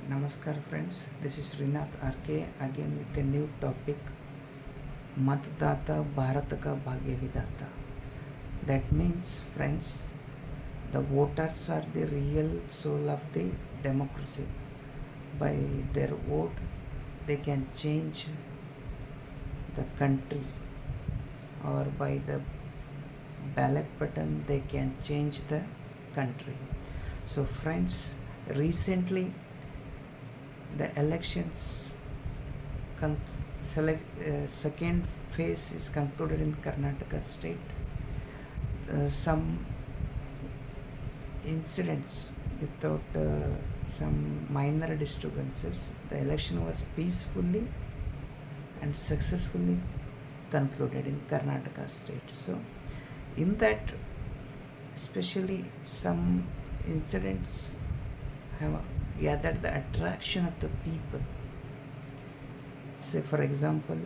Namaskar friends, this is Rinath RK again with a new topic Matadaata Bhaarat Bhaagyavidhaata. That means friends, the voters are the real soul of the democracy. By their vote they can change the country, or by the ballot button they can change the country. So friends, recently the elections second phase is concluded in Karnataka state. Some incidents without some minor disturbances, the election was peacefully and successfully concluded in Karnataka state. So in that, especially some incidents have gathered the attraction of the people. Say for example,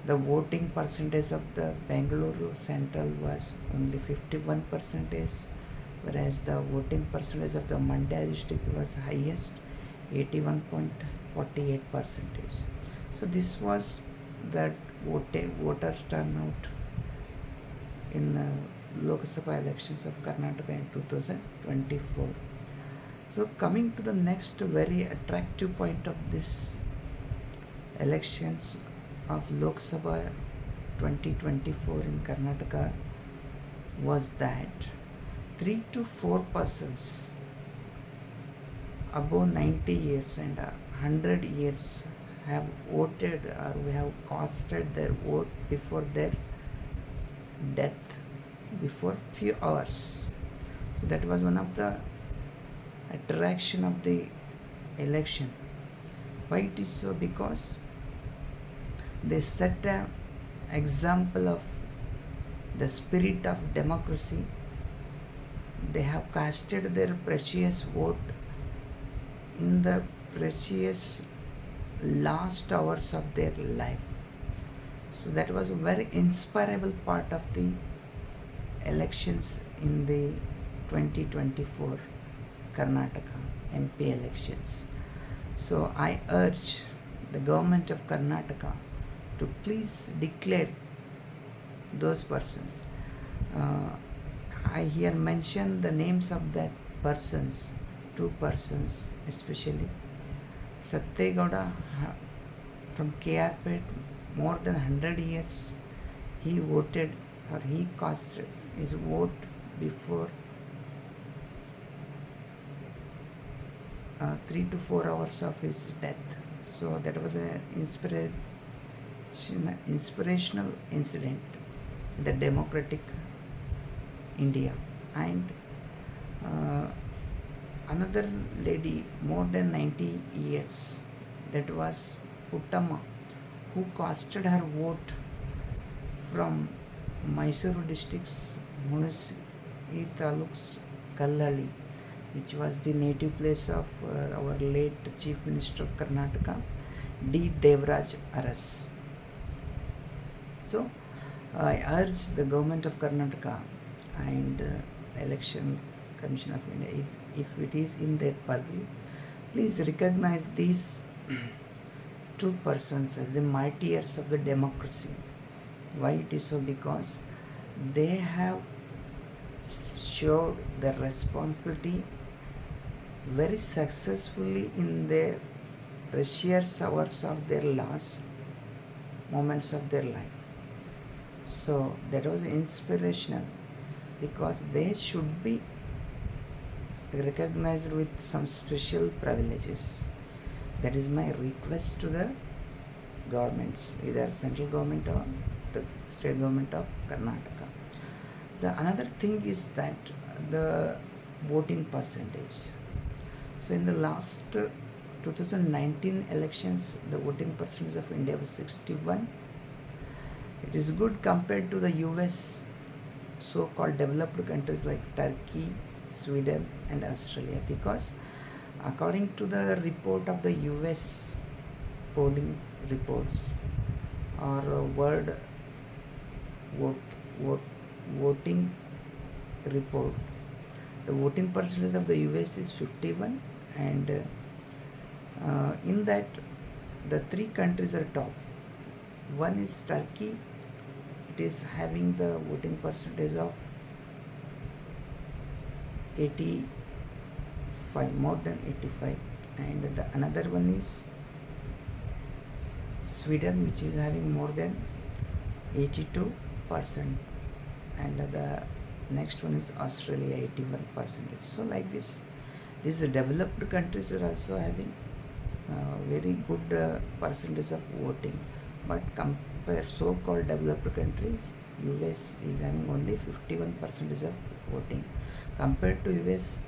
the voting percentage of the Bangalore Central was only 51 percentage, whereas the voting percentage of the Mandya district was highest, 81.48 percentage. So this was the voters turnout in Loksabha elections of Karnataka in 2024. So coming to the next very attractive point of this elections of Lok Sabha 2024 in Karnataka was that 3 to 4 persons above 90 years and 100 years have voted, or we have casted their vote before their death, before few hours. So that was one of the attraction of the election. Why it is so? Because they set an example of the spirit of democracy. They have casted their precious vote in the precious last hours of their life. So that was a very inspirable part of the elections in the 2024 Karnataka MP elections. So I urge the government of Karnataka to please declare those persons. I here mention the names of that persons, two persons especially. Satyegowda from KRPet, more than 100 years he voted, or he cast his vote before 3 to 4 hours of his death. So that was an inspirational incident in the democratic India. And another lady, more than 90 years, that was Uttama, who casted her vote from Mysuru district's Munisipality Taluks Kallali, which was the native place of our late Chief Minister of Karnataka, D. Devraj Aras. So I urge the government of Karnataka and Election Commission of India, if it is in their purview, please recognize these two persons as the martyrs of the democracy. Why it is so? Because they have showed their responsibility very successfully in their precious hours of their last moments of their life. So that was inspirational, because they should be recognized with some special privileges. That is my request to the governments, either central government or the state government of Karnataka. The another thing is that the voting percentage. So in the last 2019 elections, the voting percentage of India was 61. It is good compared to the US, so-called developed countries like Turkey, Sweden and Australia, because according to the report of the US polling reports, or world voting report, The voting percentage of the US is 51, and in that the three countries are top. One is Turkey. It is having the voting percentage of 85, more than 85, and the another one is Sweden, which is having more than 82%, and the next one is Australia, 81%. So like this, these developed countries are also having very good percentage of voting, but compare so-called developed country, US is having only 51% of voting. Compared to US,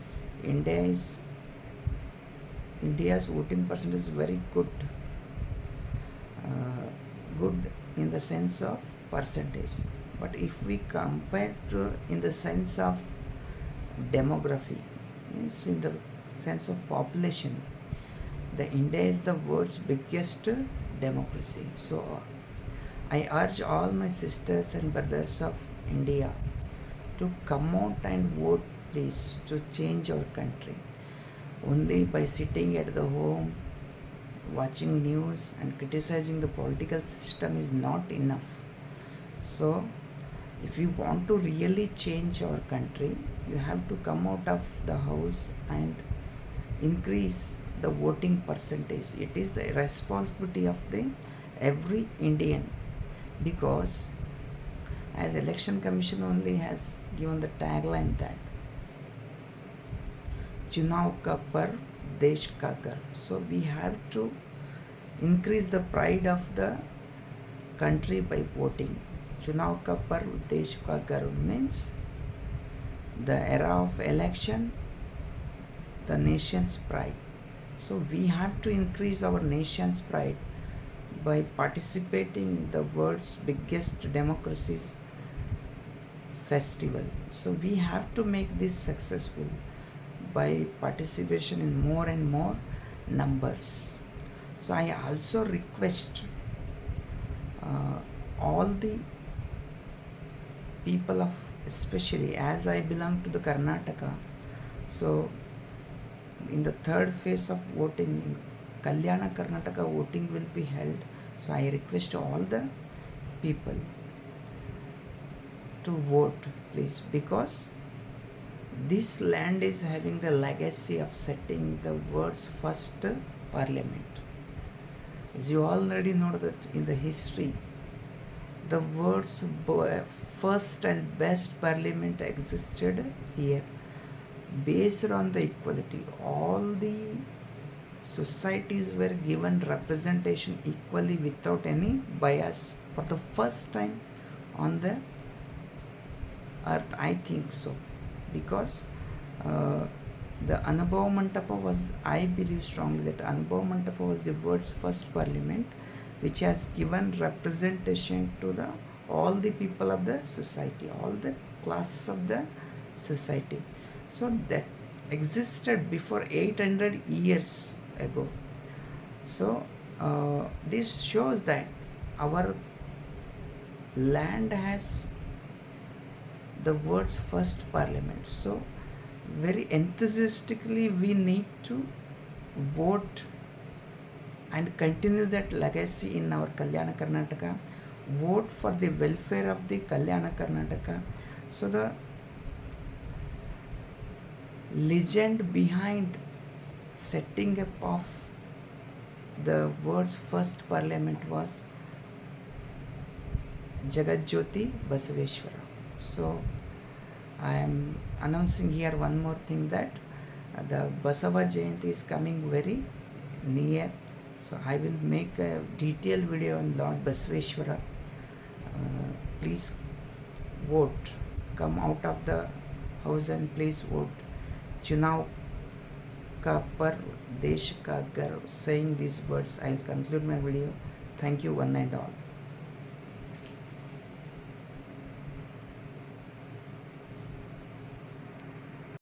India's voting percentage is very good, good in the sense of percentage. But if we compare to in the sense of demography, means in the sense of population, the India is the world's biggest democracy. So I urge all my sisters and brothers of India to come out and vote, please, to change our country. Only by sitting at the home, watching news and criticizing the political system is not enough. So if you want to really change our country, you have to come out of the house and increase the voting percentage. It is the responsibility of the every Indian, because as election commission only has given the tagline that चुनाव का पर्व देश का गर्व. So we have to increase the pride of the country by voting. चुनाव का पर्व देश का गर्व means the era of election, the nation's pride. So we have to increase our nation's pride by participating in the world's biggest democracy's festival. So we have to make this successful by participation in more and more numbers. So I also request all the people of, especially as I belong to the Karnataka, so in the third phase of voting in Kalyana Karnataka, voting will be held. So I request all the people to vote, please, because this land is having the legacy of setting the world's first parliament. As you already know that in the history, the world's first and best parliament existed here, based on the equality. All the societies were given representation equally without any bias for the first time on the earth, I think so, because the Anubhav Mandapa was, I believe strongly that Anubhav Mandapa was the world's first parliament which has given representation to the all the people of the society, all the classes of the society. So that existed before 800 years ago. So this shows that our land has the world's first parliament. So very enthusiastically we need to vote and continue that legacy in our Kalyana Karnataka. Vote for the welfare of the Kalyana Karnataka. So the legend behind setting up of the world's first parliament was Jagatjyoti Basaveshwara. So I am announcing here one more thing, that the Basava Jayanti is coming very near. So I will make a detailed video on Lord Basaveshwara. Please vote. Come out of the house and please vote. चुनाव का पर्व देश का गर्व. Saying these words, I will conclude my video. Thank you one and all.